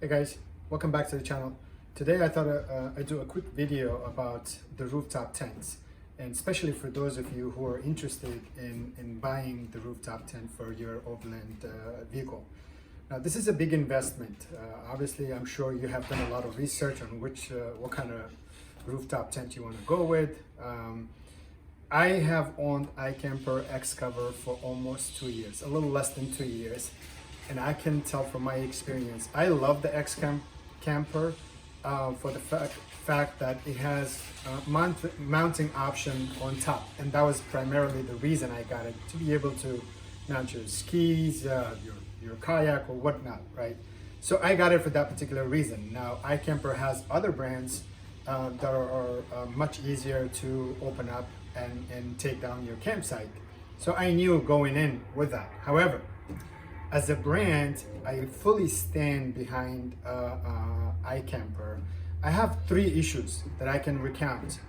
Hey guys, welcome back to the channel. Today I thought I'd do a quick video about the rooftop tents, and especially for those of you who are interested in buying the rooftop tent for your overland vehicle. Now this is a big investment. Obviously I'm sure you have done a lot of research on what kind of rooftop tent you want to go with. I have owned iKamper X-Cover for almost 2 years, a little less than 2 years. And I can tell from my experience, I love the X-Camper for the fact that it has a mounting option on top. And that was primarily the reason I got it, to be able to mount your skis, your kayak or whatnot, right? So I got it for that particular reason. Now, iKamper has other brands that are much easier to open up and take down your campsite. So I knew going in with that. However, as a brand, I fully stand behind iKamper. I have 3 issues that I can recount.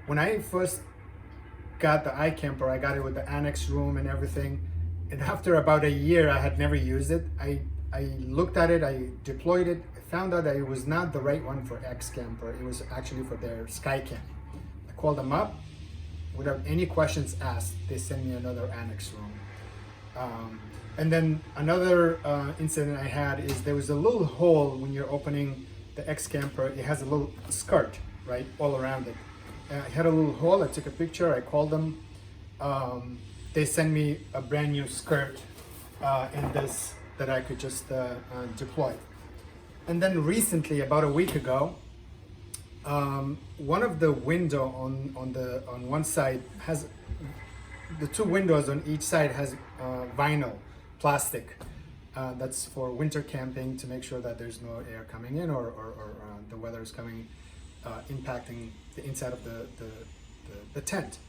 When I first got the iKamper, I got it with the annex room and everything. And after about a year, I had never used it. I looked at it, I deployed it, I found out that it was not the right one for X-Camper. It was actually for their Skycam. I called them up, without any questions asked, they sent me another annex room. And then another incident I had is there was a little hole when you're opening the X-Camper. It has a little skirt, right, all around it. It had a little hole. I took a picture. I called them. They sent me a brand new skirt in this that I could just deploy. And then recently, about a week ago, one of the window on one side has the 2 windows on each side has vinyl plastic that's for winter camping, to make sure that there's no air coming in or the weather is coming impacting the inside of the tent.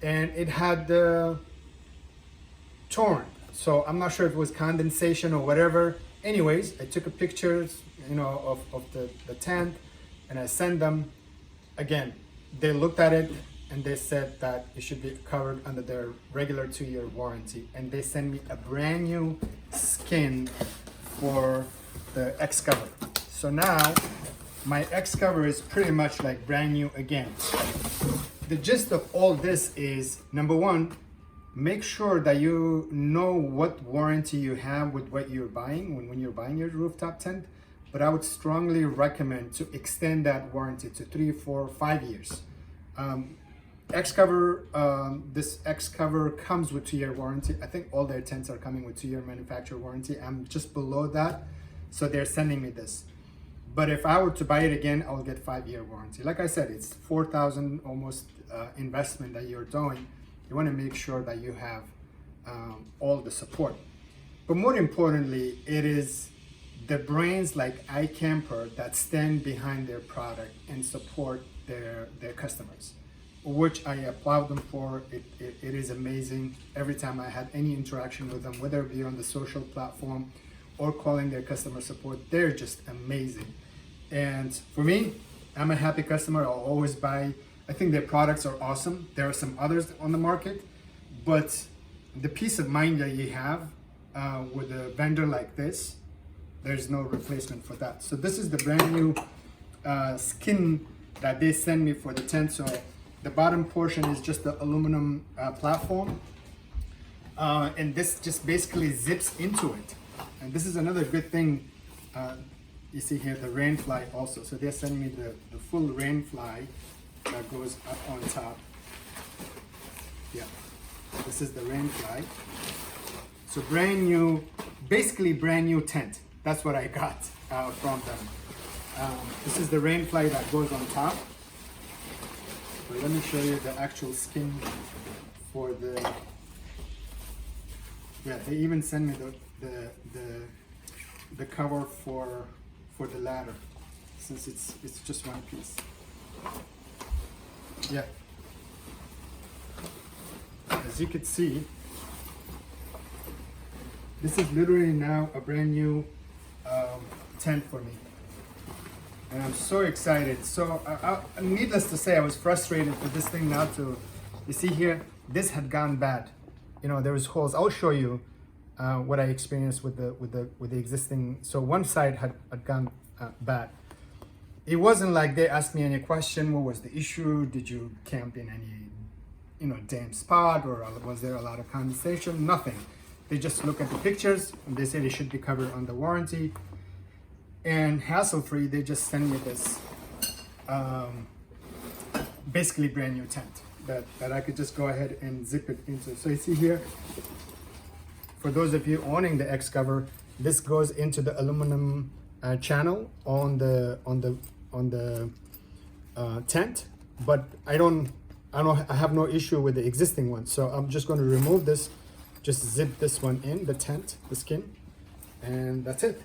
And it had torn, so I'm not sure if it was condensation or whatever. Anyways, I took a picture, of the tent, and I sent them. Again, they looked at it and they said that it should be covered under their regular 2-year warranty. And they sent me a brand new skin for the X-Cover. So now my X-Cover is pretty much like brand new again. The gist of all this is, number one, make sure that you know what warranty you have with what you're buying when you're buying your rooftop tent. But I would strongly recommend to extend that warranty to 3, 4, 5 years. X-Cover, this X-Cover comes with 2-year warranty. I think all their tents are coming with 2-year manufacturer warranty. I'm just below that, so they're sending me this. But if I were to buy it again, I'll get 5-year warranty. Like I said, it's $4,000 almost investment that you're doing. You want to make sure that you have all the support. But more importantly, it is the brands like iKamper that stand behind their product and support their customers, which I applaud them for. It is amazing. Every time I had any interaction with them, whether it be on the social platform or calling their customer support, they're just amazing. And for me, I'm a happy customer. I'll always buy. I think their products are awesome. There are some others on the market, but the peace of mind that you have with a vendor like this, there's no replacement for that. So this is the brand new skin that they send me for the tent. So the bottom portion is just the aluminum platform, and this just basically zips into it. And this is another good thing. You see here the rain fly also. So they're sending me the full rain fly that goes up on top. Yeah, this is the rain fly. So brand new, basically brand new tent. That's what I got from them. This is the rain fly that goes on top. But let me show you the actual skin for the. Yeah, they even send me the cover for the ladder, since it's just one piece. Yeah. As you can see, this is literally now a brand new tent for me. And I'm so excited. So needless to say, I was frustrated with this thing now to, you see here, this had gone bad. There was holes. I'll show you. what I experienced with the existing. So one side had gone bad. It wasn't like they asked me any question. What was the issue? Did you camp in any, damp spot, or was there a lot of condensation? Nothing. They just look at the pictures and they say they should be covered under warranty. And hassle-free, they just send me this basically brand new tent that I could just go ahead and zip it into. So you see here, for those of you owning the X cover, this goes into the aluminum channel on the tent, but I have no issue with the existing one. So I'm just going to remove this, just zip this one in the tent, the skin, and that's it.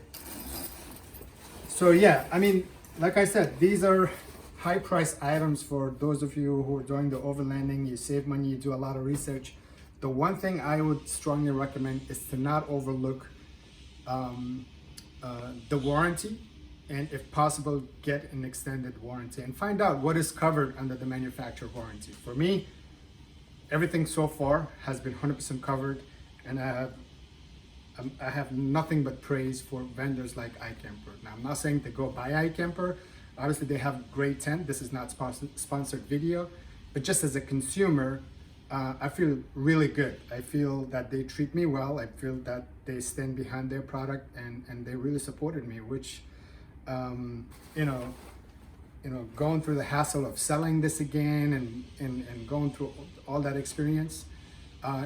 So yeah, I mean, like I said, these are high price items for those of you who are doing the overlanding. You save money, you do a lot of research. The one thing I would strongly recommend is to not overlook the warranty, and if possible, get an extended warranty and find out what is covered under the manufacturer warranty. For me, everything so far has been 100% covered, and I have nothing but praise for vendors like iKamper. Now, I'm not saying to go buy iKamper. Obviously, they have great tent. This is not sponsored video, but just as a consumer, I feel really good. I feel that they treat me well. I feel that they stand behind their product, and they really supported me, which, going through the hassle of selling this again and going through all that experience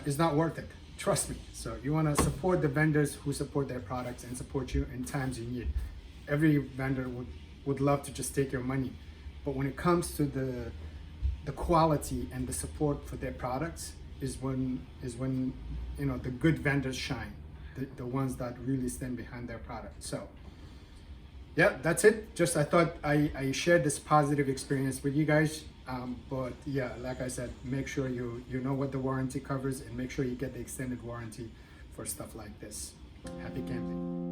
is not worth it. Trust me. So you want to support the vendors who support their products and support you in times you need. Every vendor would love to just take your money, but when it comes to the quality and the support for their products is when the good vendors shine, the ones that really stand behind their product. So yeah, that's it. Just I thought I shared this positive experience with you guys. But yeah, like I said, make sure you know what the warranty covers, and make sure you get the extended warranty for stuff like this. Happy camping.